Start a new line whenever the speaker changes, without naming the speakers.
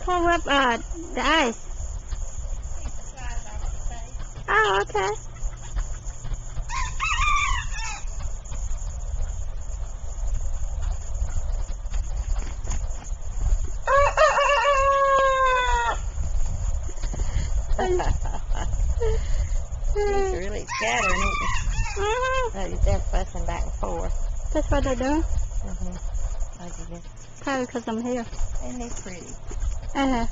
pull up the ice. Oh, okay.
He's really scattering, isn't he? Oh, they're fussing back and forth.
That's what they're doing.
Mm-hmm.
Probably because I'm here.
Ain't they pretty?
Uh-huh.